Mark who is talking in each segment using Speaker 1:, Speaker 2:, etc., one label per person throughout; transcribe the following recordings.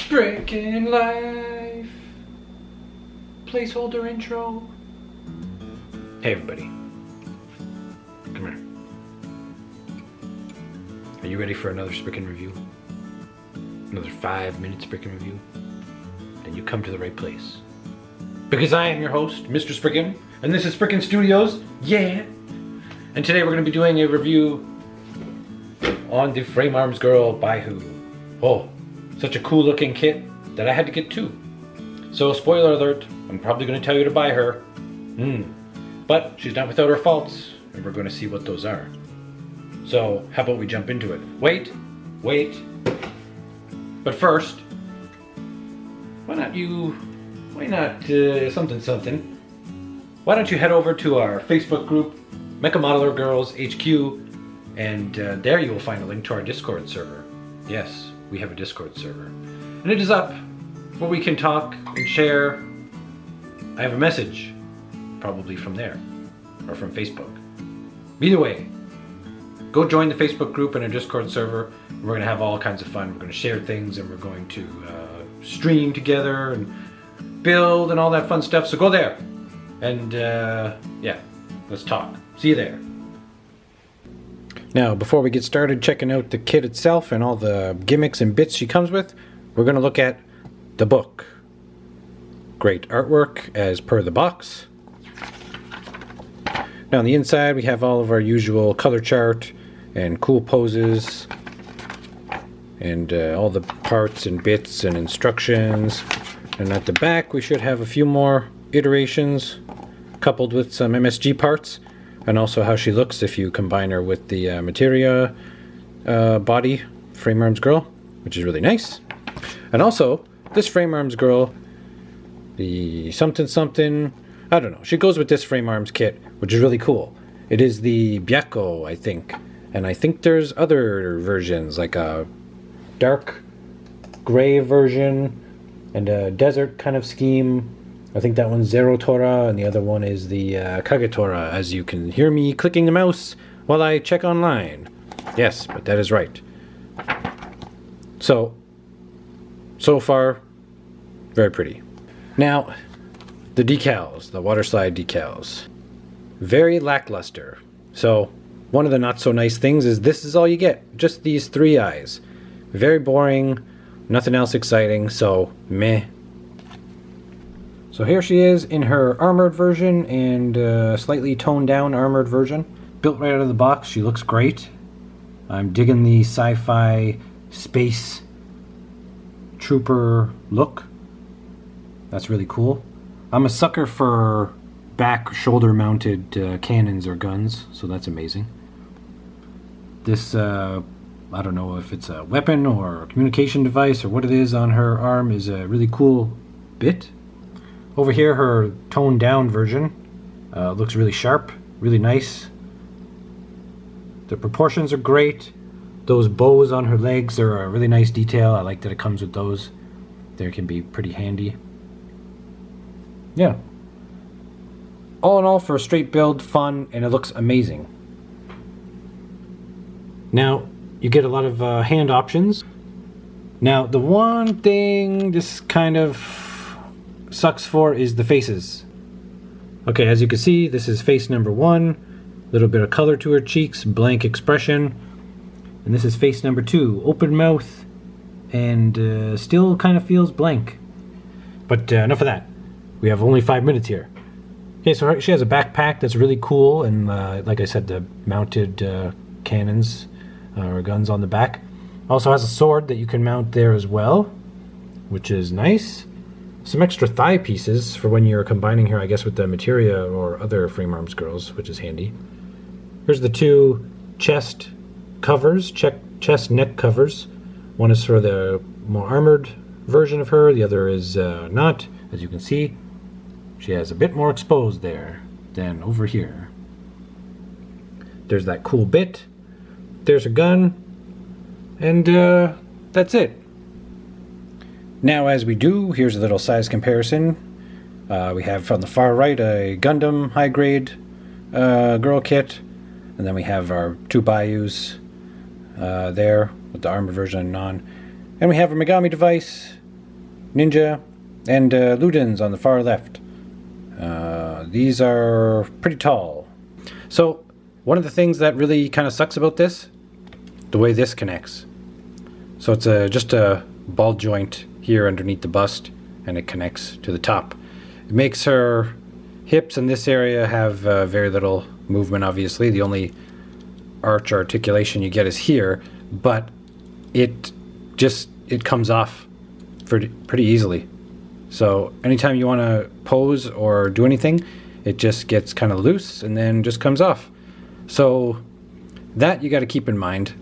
Speaker 1: Breaking life. Placeholder intro. Hey everybody. Come here. Are you ready for another Spriken review? Another 5-minute Spriken review? Then you come to the right place. Because I am your host, Mr.Spriken, and this is Spriken Studios. Yeah! And today we're going to be doing a review on the frame Arms Girl Baihu. Oh, such a cool looking kit that I had to get two. So spoiler alert, I'm probably going to tell you to buy her. But she's not without her faults, and we're going to see what those are. So how about we jump into it? Wait. But first, why not something? Why don't you head over to our Facebook group, Mecha Modeler Girls HQ, and there you will find a link to our Discord server. Yes, we have a Discord server. And it is up where we can talk and share. I have a message, probably from there, or from Facebook. Either way, go join the Facebook group and our Discord server. We're going to have all kinds of fun. We're going to share things, and we're going to stream together and build and all that fun stuff. So go there, and yeah, let's talk. See you there. Now, before we get started checking out the kit itself and all the gimmicks and bits she comes with, we're going to look at the book. Great artwork as per the box. Now on the inside we have all of our usual color chart and cool poses and all the parts and bits and instructions. And at the back we should have a few more iterations coupled with some MSG parts, and also how she looks if you combine her with the materia body frame Arms Girl, which is really nice. And also this frame Arms Girl, the something, I don't know, she goes with this frame arms kit, which is really cool. It is the Byaku, I think, and I think there's other versions, like a dark gray version and a desert kind of scheme. I think that one's Zero Tora, and the other one is the Kagetora, as you can hear me clicking the mouse while I check online. Yes, but that is right. So far, very pretty. Now, the decals, the water slide decals. Very lackluster. So, one of the not so nice things is this is all you get. Just these 3 eyes. Very boring, nothing else exciting, so meh. So here she is in her armored version and slightly toned down armored version. Built right out of the box, she looks great. I'm digging the sci-fi space trooper look. That's really cool. I'm a sucker for back shoulder mounted cannons or guns, so that's amazing. This, I don't know if it's a weapon or a communication device or what it is on her arm, is a really cool bit. Over here, her toned down version looks really sharp, really nice. The proportions are great. Those bows on her legs are a really nice detail. I like that it comes with those. They can be pretty handy. Yeah. All in all, for a straight build, fun, and it looks amazing. Now, you get a lot of hand options. Now, the one thing this kind of sucks for is the faces. Okay, as you can see, this is face number 1. Little bit of color to her cheeks, blank expression. And this is face number 2, open mouth, and still kind of feels blank. But enough of that. We have only 5 minutes here. Okay, so she has a backpack that's really cool, and like I said, the mounted cannons or guns on the back. Also has a sword that you can mount there as well, which is nice. Some extra thigh pieces for when you're combining her, I guess, with the materia or other frame arms girls, which is handy. Here's the 2 chest covers, chest neck covers. One is for the more armored version of her, the other is not. As you can see, she has a bit more exposed there than over here. There's that cool bit. There's her gun. And that's it. Now, as we do, here's a little size comparison. We have on the far right a Gundam high grade girl kit, and then we have our 2 Baihus there with the armored version and non. And we have a Megami device Ninja, and Ludens on the far left. These are pretty tall. So one of the things that really kind of sucks about this, the way this connects. So it's just a ball joint here underneath the bust, and it connects to the top. It makes her hips in this area have very little movement, obviously. The only arch or articulation you get is here, but it comes off pretty easily. So anytime you want to pose or do anything, it just gets kind of loose and then just comes off. So that you got to keep in mind.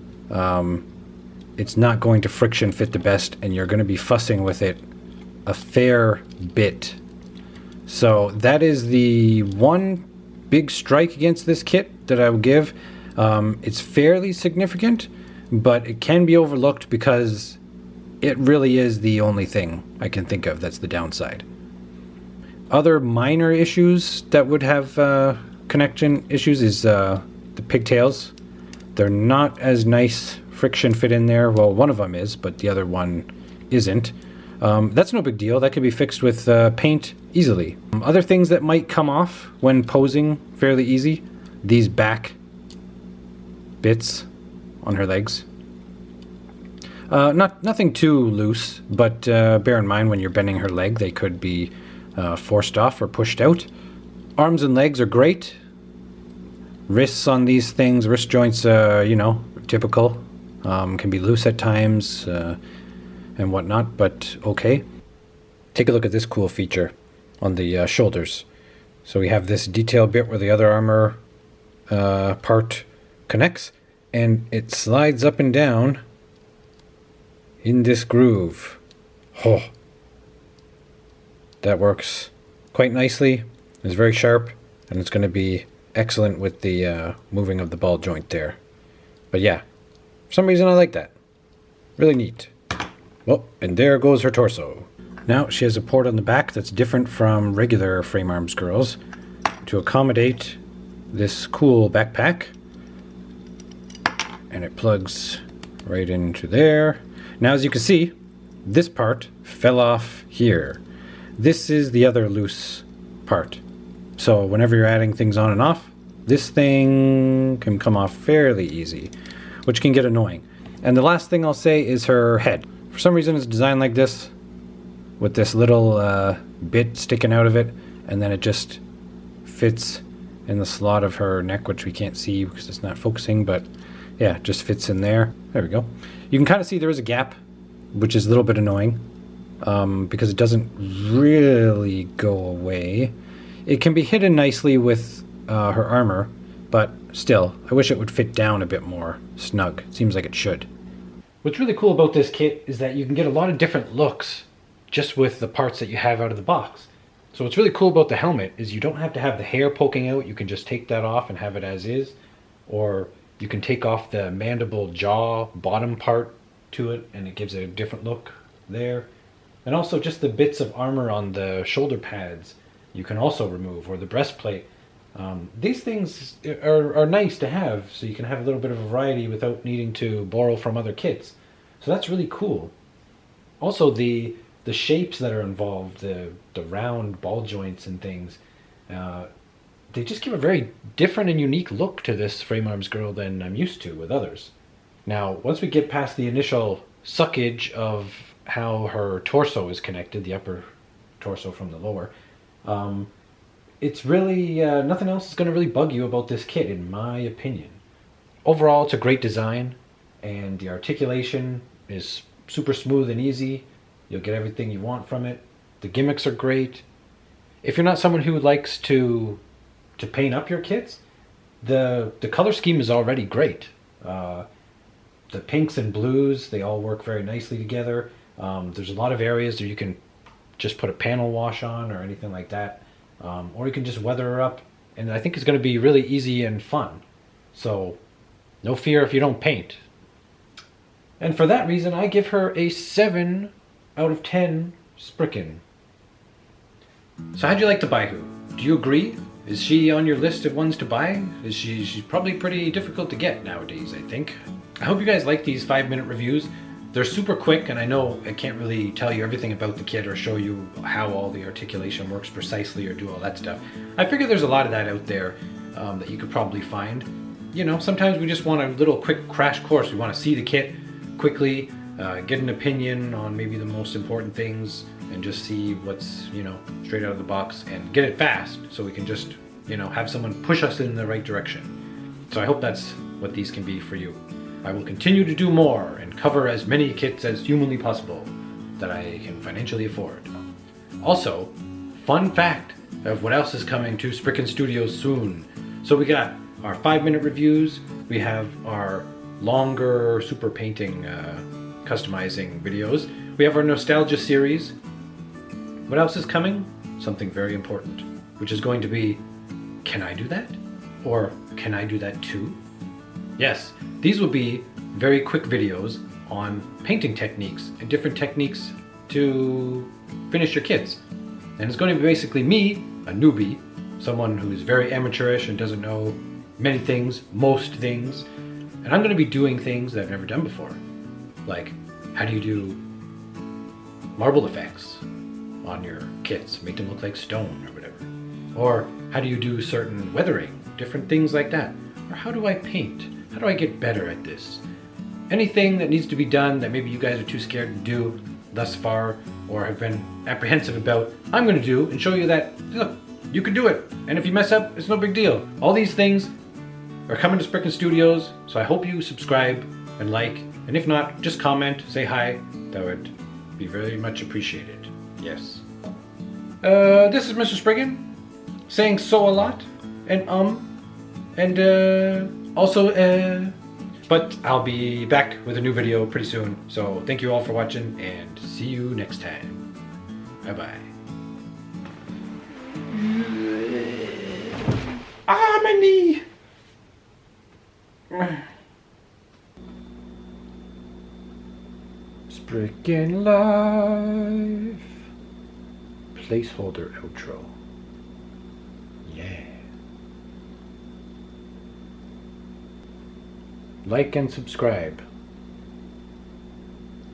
Speaker 1: It's not going to friction fit the best, and you're going to be fussing with it a fair bit. So that is the one big strike against this kit that I would give. It's fairly significant, but it can be overlooked because it really is the only thing I can think of that's the downside. Other minor issues that would have connection issues is the pigtails. They're not as nice friction fit in there. Well, one of them is, but the other one isn't. That's no big deal. That could be fixed with paint easily. Other things that might come off when posing fairly easy, these back bits on her legs. Nothing too loose, but bear in mind when you're bending her leg, they could be forced off or pushed out. Arms and legs are great. Wrists on these things, wrist joints, typical. Can be loose at times and whatnot, but okay. Take a look at this cool feature on the shoulders. So we have this detail bit where the other armor part connects, and it slides up and down in this groove. Oh, that works quite nicely. It's very sharp, and it's going to be excellent with the moving of the ball joint there. But yeah, for some reason I like that. Really neat. Well, and there goes her torso. Now she has a port on the back that's different from regular frame arms girls to accommodate this cool backpack. And it plugs right into there. Now, as you can see, this part fell off here. This is the other loose part. So whenever you're adding things on and off, this thing can come off fairly easy, which can get annoying. And the last thing I'll say is her head. For some reason it's designed like this, with this little bit sticking out of it, and then it just fits in the slot of her neck, which we can't see because it's not focusing, but yeah, it just fits in there. There we go. You can kind of see there is a gap, which is a little bit annoying because it doesn't really go away. It can be hidden nicely with her armor, but still, I wish it would fit down a bit more snug. It seems like it should. What's really cool about this kit is that you can get a lot of different looks just with the parts that you have out of the box. So what's really cool about the helmet is you don't have to have the hair poking out. You can just take that off and have it as is, or you can take off the mandible jaw bottom part to it and it gives it a different look there. And also just the bits of armor on the shoulder pads you can also remove, or the breastplate. These things are nice to have, so you can have a little bit of a variety without needing to borrow from other kits. So that's really cool. Also the shapes that are involved, the round ball joints and things, they just give a very different and unique look to this frame arms girl than I'm used to with others. Now, once we get past the initial suckage of how her torso is connected, the upper torso from the lower, it's really, nothing else is going to really bug you about this kit, in my opinion. Overall, it's a great design, and the articulation is super smooth and easy. You'll get everything you want from it. The gimmicks are great. If you're not someone who likes to paint up your kits, the color scheme is already great. The pinks and blues, they all work very nicely together. There's a lot of areas where you can just put a panel wash on or anything like that. Or you can just weather her up. And I think it's going to be really easy and fun. So no fear if you don't paint. And for that reason, I give her a 7 out of 10 Spriken. So how'd you like the Baihu? Do you agree? Is she on your list of ones to buy? She's probably pretty difficult to get nowadays, I think. I hope you guys like these 5-minute reviews. They're super quick, and I know I can't really tell you everything about the kit or show you how all the articulation works precisely or do all that stuff. I figure there's a lot of that out there that you could probably find. You know, sometimes we just want a little quick crash course. We want to see the kit quickly, get an opinion on maybe the most important things, and just see what's, you know, straight out of the box, and get it fast so we can just, you know, have someone push us in the right direction. So I hope that's what these can be for you. I will continue to do more and cover as many kits as humanly possible that I can financially afford. Also, fun fact of what else is coming to Spriken Studios soon. So we got our 5-minute reviews, we have our longer super painting, customizing videos, we have our nostalgia series. What else is coming? Something very important, which is going to be, can I do that? Or can I do that too? Yes, these will be very quick videos on painting techniques and different techniques to finish your kits. And it's going to be basically me, a newbie, someone who's very amateurish and doesn't know many things, most things, and I'm going to be doing things that I've never done before. Like, how do you do marble effects on your kits, make them look like stone or whatever? Or how do you do certain weathering, different things like that? Or how do I paint? How do I get better at this? Anything that needs to be done that maybe you guys are too scared to do thus far or have been apprehensive about, I'm going to do and show you that, look, you can do it. And if you mess up, it's no big deal. All these things are coming to Spriken Studios, so I hope you subscribe and like, and if not, just comment, say hi. That would be very much appreciated. Yes. This is Mr.Spriken, saying so a lot, and also, but I'll be back with a new video pretty soon. So thank you all for watching, and see you next time. Bye-bye. Ah, my knee! Spriken Live. Placeholder outro. Yeah. Like and subscribe.